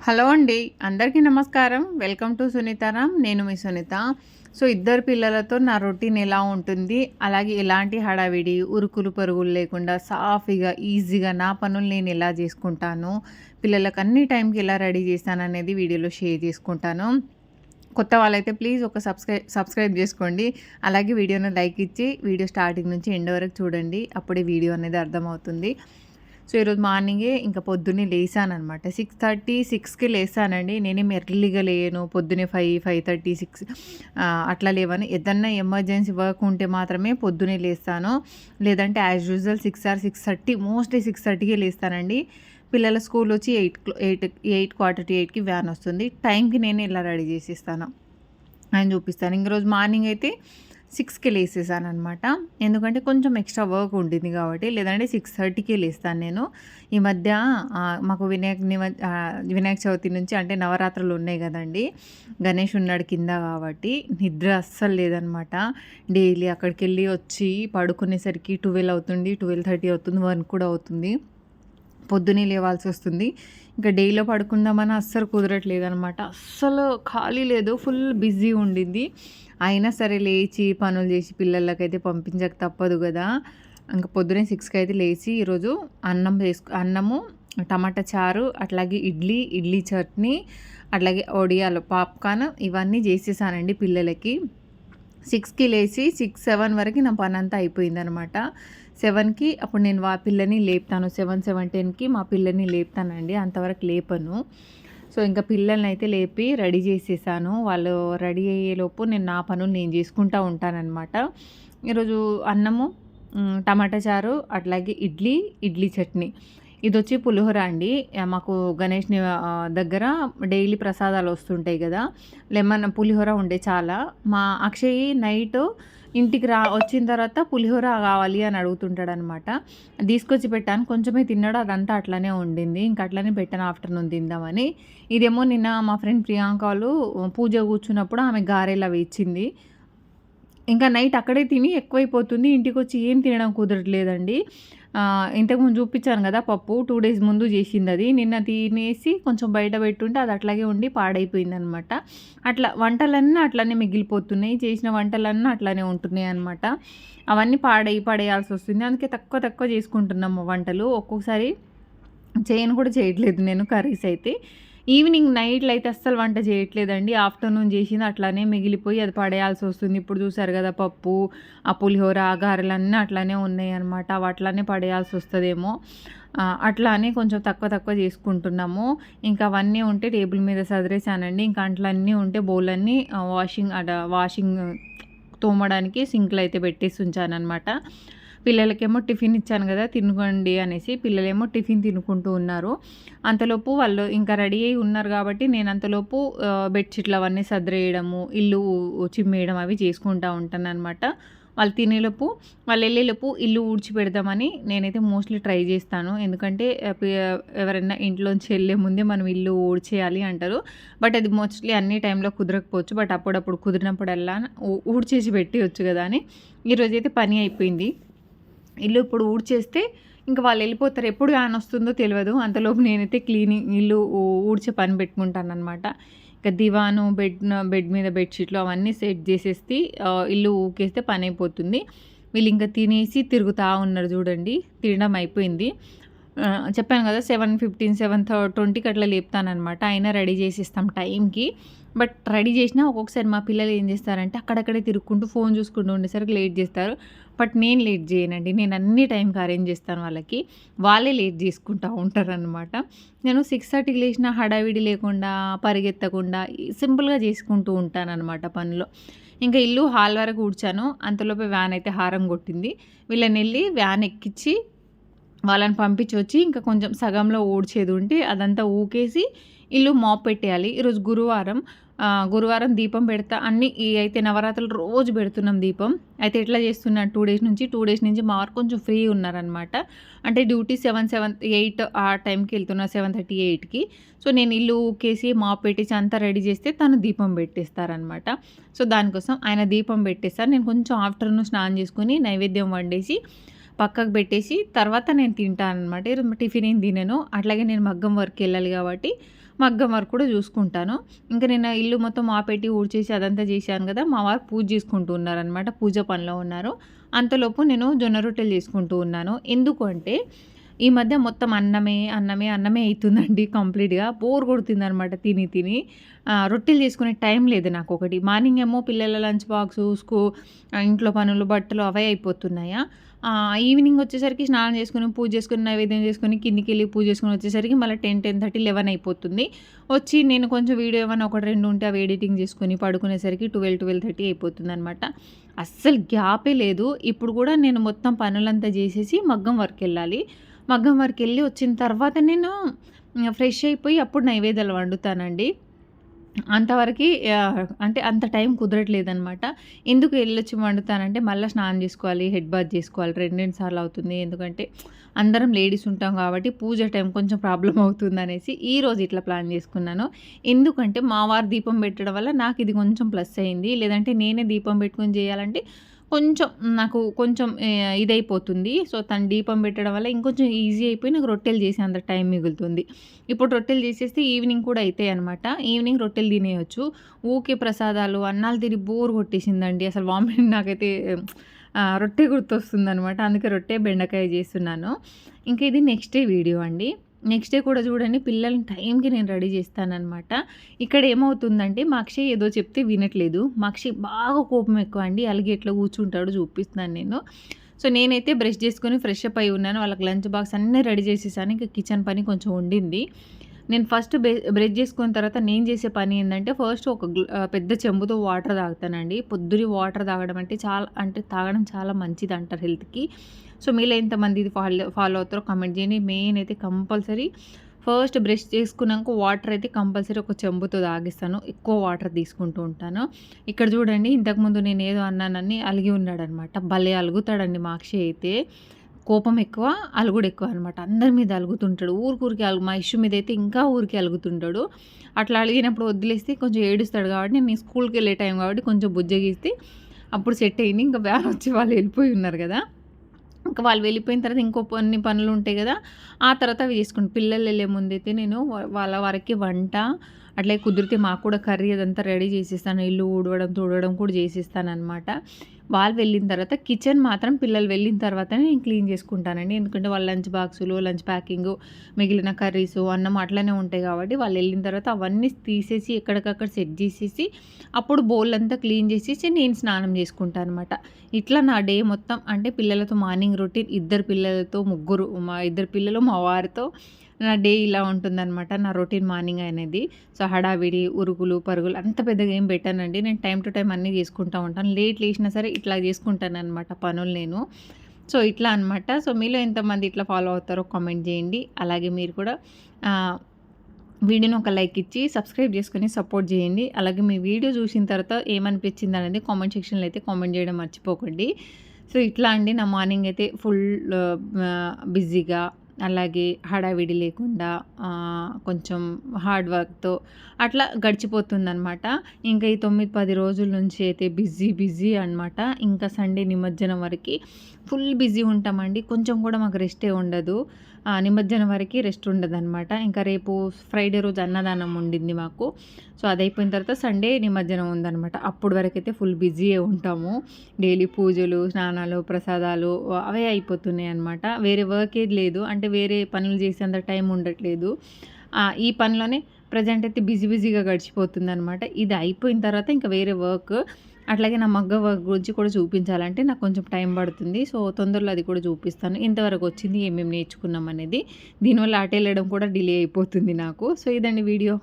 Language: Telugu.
హలో అండి. అందరికీ నమస్కారం. Welcome to Sunitharam. నేను మీ సునీత. సో, ఇద్దరు పిల్లలతో నా రొటీన్ ఎలా ఉంటుంది, అలాగే ఎలాంటి హడావిడి, ఉరుకులు పరుగులు లేకుండా సాఫీగా, ఈజీగా నా పనులు నేను ఎలా చేసుకుంటాను, పిల్లలకు అన్ని టైంకి ఎలా రెడీ చేస్తాననేది వీడియోలో షేర్ చేసుకుంటాను. కొత్త వాళ్ళైతే ప్లీజ్ ఒక సబ్స్క్రైబ్ చేసుకోండి. అలాగే వీడియోని లైక్ ఇచ్చి వీడియో స్టార్టింగ్ నుంచి ఎండ్ వరకు చూడండి. అప్పుడే వీడియో అనేది అర్థమవుతుంది. సో, ఈరోజు మార్నింగే ఇంకా పొద్దున్నే లేసాననమాట. 6:30, 6కి లేసానండి. నేనేం ఎర్లీగా లేయను. పొద్దున్నే 5, 5:30, 6 అట్లా లేవను. ఏదన్నా ఎమర్జెన్సీ వర్క్ ఉంటే మాత్రమే పొద్దున్నే లేస్తాను. లేదంటే యాజ్ యూజువల్ 6 ఆర్ 6:30, మోస్ట్లీ 6:30కే లేస్తానండి. పిల్లల స్కూల్ వచ్చి 8 క్వార్టర్ టు 8కి వ్యాన్ వస్తుంది. టైంకి నేను ఇలా రెడీ చేసిస్తాను అని చూపిస్తాను. ఇంక రోజు మార్నింగ్ అయితే 6కి లేసేసాననమాట. ఎందుకంటే కొంచెం ఎక్స్ట్రా వర్క్ ఉండింది కాబట్టి. లేదంటే 6:30కే లేస్తాను నేను. ఈ మధ్య మాకు వినాయక చవితి నుంచి అంటే నవరాత్రులు ఉన్నాయి కదండీ. గణేష్ ఉన్నాడు కింద కాబట్టి నిద్ర అస్సలు లేదనమాట. డైలీ అక్కడికెళ్ళి వచ్చి పడుకునేసరికి 12 అవుతుంది, 12:30 అవుతుంది, 1 కూడా అవుతుంది. పొద్దున్నే లేవాల్సి వస్తుంది. ఇంకా డేలో పడుకుందామని అస్సలు కుదరట్లేదనమాట. అస్సలు ఖాళీ లేదు, ఫుల్ బిజీ ఉండింది. అయినా సరే లేచి పనులు చేసి పిల్లలకైతే పంపించక తప్పదు కదా. ఇంకా పొద్దున్నే 6కి అయితే లేచి ఈరోజు అన్నము, టమాటా చారు, అట్లాగే ఇడ్లీ చట్నీ, అట్లాగే ఒడియాలు, పాప్కార్న్ ఇవన్నీ చేసేసానండి పిల్లలకి. 6కి లేచి 6, 7 వరకు నా పని అంతా అయిపోయిందనమాట. 7కి అప్పుడు నేను పిల్లని లేపుతాను. 7, 7:10కి మా పిల్లని లేపుతానండి. అంతవరకు లేపను. సో, ఇంకా పిల్లల్ని అయితే లేపి రెడీ చేసేసాను. వాళ్ళు రెడీ అయ్యేలోపు నేను నా పనులు నేను చేసుకుంటూ ఉంటానన్నమాట. ఈరోజు అన్నము, టమాటా చారు, అట్లాగే ఇడ్లీ చట్నీ. ఇదొచ్చి పులిహోర అండి. మాకు గణేష్‌ని దగ్గర డైలీ ప్రసాదాలు వస్తుంటాయి కదా. లెమన్ పులిహోర ఉండే చాలా. మా అక్షయ్ నైటు ఇంటికి వచ్చిన తర్వాత పులిహోర కావాలి అని అడుగుతుంటాడనమాట. తీసుకొచ్చి పెట్టాను. కొంచెమే తిన్నాడు. అదంతా అట్లనే ఉండింది. ఇంక అట్లనే పెట్టాను ఆఫ్టర్‌నూన్ తిందామని. ఇదేమో నిన్న మా ఫ్రెండ్ ప్రియాంక వాళ్ళు పూజ కూర్చున్నప్పుడు ఆమె గారెలవి ఇచ్చింది. ఇంకా నైట్ అక్కడే తిని ఎక్కువైపోతుంది. ఇంటికొచ్చి ఏం తినడం కుదరట్లేదండి. ఇంతకుముందు చూపించాను కదా పప్పు 2 డేస్ ముందు చేసిందది. నిన్న తినేసి కొంచెం బయట పెట్టుంటే అది అట్లాగే ఉండి పాడైపోయిందనమాట. అట్లా వంటలన్నీ అట్లనే మిగిలిపోతున్నాయి. చేసిన వంటలన్నీ అట్లనే ఉంటున్నాయి అనమాట. అవన్నీ పడేయాల్సి వస్తుంది. అందుకే తక్కువ చేసుకుంటున్నాము వంటలు. ఒక్కొక్కసారి చేయను కూడా చేయట్లేదు నేను కర్రీస్ అయితే. ఈవినింగ్ నైట్‌లో అయితే అస్సలు వంట చేయట్లేదండి. ఆఫ్టర్‌నూన్ చేసింది అట్లానే మిగిలిపోయి అది పడేయాల్సి వస్తుంది. ఇప్పుడు చూసారు కదా పప్పు, ఆ పులిహోర, ఆ గారెలన్నీ అట్లానే ఉన్నాయన్నమాట. అవి అట్లానే పడేయాల్సి వస్తదేమో. అట్లా అని కొంచెం తక్కువ చేసుకుంటున్నాము. ఇంకా అవన్నీ ఉంటే టేబుల్ మీద సదిరేసానండి. ఇంకా అంట్లన్నీ ఉంటే బౌలన్నీ వాషింగ్ తోమడానికి సింక్‌లో అయితే పెట్టేసి ఉంచాననమాట. పిల్లలకేమో టిఫిన్ ఇచ్చాను కదా తినుకోండి అనేసి, పిల్లలేమో టిఫిన్ తినుకుంటూ ఉన్నారు. అంతలోపు వాళ్ళు ఇంకా రెడీ అయ్యి ఉన్నారు కాబట్టి నేను అంతలోపు బెడ్‌షీట్లు అవన్నీ సదిరేయడము, ఇల్లు చిమ్మేయడం అవి చేసుకుంటూ ఉంటాననమాట. వాళ్ళు తినేలోపు, వాళ్ళు వెళ్ళేలోపు ఇల్లు ఊడ్చి పెడదామని నేనైతే మోస్ట్లీ ట్రై చేస్తాను. ఎందుకంటే ఎవరైనా ఇంట్లోంచి వెళ్ళే ముందే మనం ఇల్లు ఊడ్చేయాలి అంటారు. బట్ అది మోస్ట్లీ అన్ని టైంలో కుదరకపోవచ్చు. బట్ అప్పుడప్పుడు కుదిరినప్పుడల్లా ఊడ్చేసి పెట్టేయొచ్చు కదా అని ఈరోజైతే పని అయిపోయింది. ఇల్లు ఇప్పుడు ఊడ్చేస్తే ఇంక వాళ్ళు వెళ్ళిపోతారు. ఎప్పుడు వ్యాన్ వస్తుందో తెలియదు. అంతలోపు నేనైతే ఇల్లు ఊడ్చే పని పెట్టుకుంటానన్నమాట. ఇక దివాను, బెడ్ మీద బెడ్షీట్లు అవన్నీ సెట్ చేసేసి ఇల్లు ఊకేస్తే పని అయిపోతుంది. వీళ్ళు ఇంకా తినేసి తిరుగుతూ ఉన్నారు చూడండి. తినడం అయిపోయింది. చెప్పాను కదా 7:15, 7:20కి అట్లా లేపుతానమాట. అయినా రెడీ చేసిస్తాం టైంకి. బట్ రెడీ చేసినా ఒక్కొక్కసారి మా పిల్లలు ఏం చేస్తారంటే అక్కడక్కడే తిరుక్కుంటూ ఫోన్ చూసుకుంటూ ఉండేసరికి లేట్ చేస్తారు. బట్ నేను లేట్ చేయనండి. నేను అన్ని టైంకి అరేంజ్ చేస్తాను వాళ్ళకి. వాళ్ళే లేట్ చేసుకుంటూ ఉంటారనమాట. నేను 6:30కి లేచిన హడావిడి లేకుండా, పరిగెత్తకుండా సింపుల్గా చేసుకుంటూ ఉంటానన్నమాట పనులు. ఇంకా ఇల్లు హాల్ వరకు ఊడ్చాను. అంతలోపే వ్యాన్ అయితే హారం కొట్టింది. వీళ్ళని వెళ్ళి వ్యాన్ ఎక్కించి వాళ్ళని పంపించి వచ్చి ఇంకా కొంచెం సగంలో ఊడ్చేది ఉంటే అదంతా ఊకేసి ఇల్లు మాప్ పెట్టేయాలి. ఈరోజు గురువారం దీపం పెడతా అయితే నవరాత్రులు రోజు పెడుతున్నాం దీపం. అయితే ఎట్లా చేస్తున్నాను 2 డేస్ నుంచి మా వారు కొంచెం ఫ్రీ ఉన్నారనమాట. అంటే డ్యూటీ 8 ఆ టైంకి వెళ్తున్నా 7:30, 8కి. సో నేను ఇల్లు ఊకేసి మాప్ పెట్టేసి అంతా రెడీ చేస్తే తను దీపం పెట్టేస్తారనమాట. సో దానికోసం ఆయన దీపం పెట్టేస్తారు. నేను కొంచెం ఆఫ్టర్నూన్ స్నానం చేసుకుని నైవేద్యం వండేసి పక్కకు పెట్టేసి తర్వాత నేను తింటాను అనమాట. టిఫిన్ ఏం తినను. అట్లాగే నేను మగ్గం వర్క్ వెళ్ళాలి కాబట్టి మగ్గం వర్క్ కూడా చూసుకుంటాను. ఇంకా నేను ఇల్లు మొత్తం మాపెట్టి ఊడ్చేసి అదంతా చేశాను కదా, మా వారు పూజ చేసుకుంటూ ఉన్నారనమాట. పూజ పనిలో ఉన్నారు. అంతలోపు నేను జొన్న రొట్టెలు చేసుకుంటూ ఉన్నాను. ఎందుకు అంటే ఈ మధ్య మొత్తం అన్నమే అయితుందండి కంప్లీట్‌గా. బోర్ కొడుతుందనమాట తిని తిని. రొట్టెలు చేసుకునే టైం లేదు నాకొకటి. మార్నింగ్ ఏమో పిల్లల లంచ్ బాక్సు, ఇంట్లో పనులు, బట్టలు అవే అయిపోతున్నాయా. ఈవినింగ్ వచ్చేసరికి స్నానం చేసుకొని, పూజ చేసుకొని, నైవేద్యం చేసుకొని, కిందికెళ్ళి పూజ చేసుకొని వచ్చేసరికి మళ్ళీ 10, 10:30, 11 అయిపోతుంది. వచ్చి నేను కొంచెం వీడియో ఏమన్నా 1, 2 ఉంటే అవి ఎడిటింగ్ చేసుకొని పడుకునేసరికి 12, 12:30 అయిపోతుందనమాట. అస్సలు గ్యాపే లేదు. ఇప్పుడు కూడా నేను మొత్తం పనులంతా చేసేసి మగ్గం వర్కెళ్ళాలి. మగ్గం వర్కెళ్ళి వచ్చిన తర్వాత నేను ఫ్రెష్ అయిపోయి అప్పుడు నైవేద్యాలు వండుతానండి. అంతవరకి అంటే అంత టైం కుదరట్లేదనమాట. ఎందుకు ఎళ్ళొచ్చి వండుతానంటే మళ్ళా స్నానం చేసుకోవాలి, హెడ్ బాత్ చేసుకోవాలి. 2, 2 సార్లు అవుతుంది. ఎందుకంటే అందరం లేడీస్ ఉంటాం కాబట్టి పూజ టైం కొంచెం ప్రాబ్లమ్ అవుతుందనేసి ఈరోజు ఇట్లా ప్లాన్ చేసుకున్నాను. ఎందుకంటే మా వారు దీపం పెట్టడం వల్ల నాకు ఇది కొంచెం ప్లస్ అయింది. లేదంటే నేనే దీపం పెట్టుకొని చేయాలంటే కొంచెం నాకు కొంచెం ఇదైపోతుంది. సో, తను దీపం పెట్టడం వల్ల ఇంకొంచెం ఈజీ అయిపోయి నాకు రొట్టెలు చేసే అంత టైం మిగులుతుంది. ఇప్పుడు రొట్టెలు చేసేస్తే ఈవినింగ్ కూడా అయితాయనమాట. ఈవినింగ్ రొట్టెలు తినేయొచ్చు. ఊకే ప్రసాదాలు, అన్నాలు తిని బోర్ కొట్టేసిందండి. అసలు వామిటింగ్ నాకైతే రొట్టె గుర్తొస్తుందనమాట. అందుకే రొట్టె, బెండకాయ చేస్తున్నాను. ఇంకా ఇది నెక్స్ట్ డే వీడియో అండి. నెక్స్ట్ డే కూడా చూడండి, పిల్లల్ని టైంకి నేను రెడీ చేస్తాననమాట. ఇక్కడ ఏమవుతుందంటే మా అక్షయ్ ఏదో చెప్తే వినట్లేదు. మా అక్షయ్ బాగా కోపం ఎక్కువ అండి. అలాగే ఎట్లా కూర్చుంటాడో చూపిస్తున్నాను నేను. సో, నేనైతే బ్రష్ చేసుకొని ఫ్రెష్ అప్ అయి ఉన్నాను. వాళ్ళకి లంచ్ బాక్స్ అన్నీ రెడీ చేసేసాను. ఇంకా కిచెన్ పని కొంచెం ఉండింది. నేను ఫస్ట్ బ్రష్ చేసుకున్న తర్వాత నేను చేసే పని ఏంటంటే ఫస్ట్ ఒక పెద్ద చెంబుతో వాటర్ తాగుతానండి. పొద్దున వాటర్ తాగడం అంటే తాగడం చాలా మంచిది అంటారు హెల్త్‌కి. సో, మీలో ఎంతమంది ఇది ఫాలో అవుతారో కామెంట్ చేయండి. మెయిన్ అయితే కంపల్సరీ ఫస్ట్ బ్రష్ చేసుకున్నాక వాటర్ అయితే కంపల్సరీ ఒక చెంబుతో తాగిస్తాను. ఎక్కువ వాటర్ తీసుకుంటూ ఉంటాను. ఇక్కడ చూడండి, ఇంతకుముందు నేను ఏదో అన్నానని అలిగి ఉన్నాడనమాట. భలే అలుగుతాడండి మా అక్షయ్ అయితే. కోపం ఎక్కువ, అలుగుడు ఎక్కువ అనమాట. అందరి మీద అలుగుతుంటాడు. ఊరికే మా ఇష్యూ మీద అయితే ఇంకా ఊరికే అలుగుతుంటాడు. అట్లా అలిగినప్పుడు వదిలేస్తే కొంచెం ఏడుస్తాడు కాబట్టి నేను స్కూల్కి వెళ్ళే టైం కాబట్టి కొంచెం బుజ్జగిస్తే అప్పుడు సెట్ అయింది. ఇంకా వ్యాన్ వచ్చి వాళ్ళు వెళ్ళిపోయి ఉన్నారు కదా. ఇంకా వాళ్ళు వెళ్ళిపోయిన తర్వాత ఇంకో కొన్ని పనులు ఉంటాయి కదా, ఆ తర్వాత అవి చేసుకుంటాను. పిల్లలు వెళ్ళే ముందైతే నేను వాళ్ళ వరకు వంట, అట్లే కుదిరితే మాకు కూడా కర్రీ అదంతా రెడీ చేసేస్తాను. ఇల్లు ఊడవడం, తుడవడం కూడా చేసేస్తాననమాట. వాళ్ళు వెళ్ళిన తర్వాత కిచెన్ మాత్రం పిల్లలు వెళ్ళిన తర్వాతనే నేను క్లీన్ చేసుకుంటానండి. ఎందుకంటే వాళ్ళ లంచ్ బాక్సులు, లంచ్ ప్యాకింగు, మిగిలిన కర్రీసు, అన్నం అట్లనే ఉంటాయి కాబట్టి వాళ్ళు వెళ్ళిన తర్వాత అవన్నీ తీసేసి ఎక్కడికక్కడ సెట్ చేసేసి అప్పుడు బౌల్ అంతా క్లీన్ చేసేసి నేను స్నానం చేసుకుంటాను అనమాట. ఇట్లా నా డే మొత్తం అంటే పిల్లలతో మార్నింగ్ రొటీన్, ఇద్దరు పిల్లలతో ముగ్గురు, మా ఇద్దరు పిల్లలు, మా వారితో నా డే ఇలా ఉంటుందనమాట. నా రొటీన్ మార్నింగ్ అనేది. సో, హడావిడి, ఉరుకులు, పరుగులు అంత పెద్దగా ఏం పెట్టానండి. నేను టైం టు టైం అన్నీ చేసుకుంటూ ఉంటాను. లేట్ లేచినా సరే ఇట్లా చేసుకుంటాననమాట పనులు నేను. సో, ఇట్లా అనమాట. సో, మీలో ఎంతమంది ఇట్లా ఫాలో అవుతారో కామెంట్ చేయండి. అలాగే మీరు కూడా వీడియోని ఒక లైక్ ఇచ్చి సబ్స్క్రైబ్ చేసుకొని సపోర్ట్ చేయండి. అలాగే మీ వీడియో చూసిన తర్వాత ఏమనిపించింది అనేది కామెంట్ సెక్షన్లో అయితే కామెంట్ చేయడం మర్చిపోకండి. సో, ఇట్లా అండి నా మార్నింగ్ అయితే ఫుల్ బిజీగా, అలాగే హడావిడి లేకుండా కొంచెం హార్డ్ వర్క్‌తో అట్లా గడిచిపోతుందనమాట. ఇంకా ఈ 9, 10 రోజుల నుంచి అయితే బిజీ అనమాట. ఇంకా సండే నిమజ్జనం వరకి ఫుల్ బిజీ ఉంటామండి. కొంచెం కూడా మాకు రెస్టే ఉండదు. నిమజ్జనం వరకి రెస్ట్ ఉండదనమాట. ఇంకా రేపు ఫ్రైడే రోజు అన్నదానం ఉండింది మాకు. సో, అదయిపోయిన తర్వాత సండే నిమజ్జనం ఉందనమాట. అప్పటి వరకైతే ఫుల్ బిజీయే ఉంటాము. డైలీ పూజలు, స్నానాలు, ప్రసాదాలు అవే అయిపోతున్నాయి అనమాట. వేరే వర్క్ ఏది లేదు. అంటే వేరే పనులు చేసేంత టైం ఉండట్లేదు. ఈ పనిలోనే ప్రజెంట్ అయితే బిజీగా గడిచిపోతుందనమాట. ఇది అయిపోయిన తర్వాత ఇంకా వేరే వర్క్, అట్లాగే నా మగ్గ వర్క్ గురించి కూడా చూపించాలంటే నాకు కొంచెం టైం పడుతుంది. సో, తొందరలో అది కూడా చూపిస్తాను. ఇంతవరకు వచ్చింది, ఏమేమి నేర్చుకున్నాం అనేది. దీనివల్ల అటు వెళ్ళడం కూడా డిలే అయిపోతుంది నాకు. సో, ఇదండి వీడియో.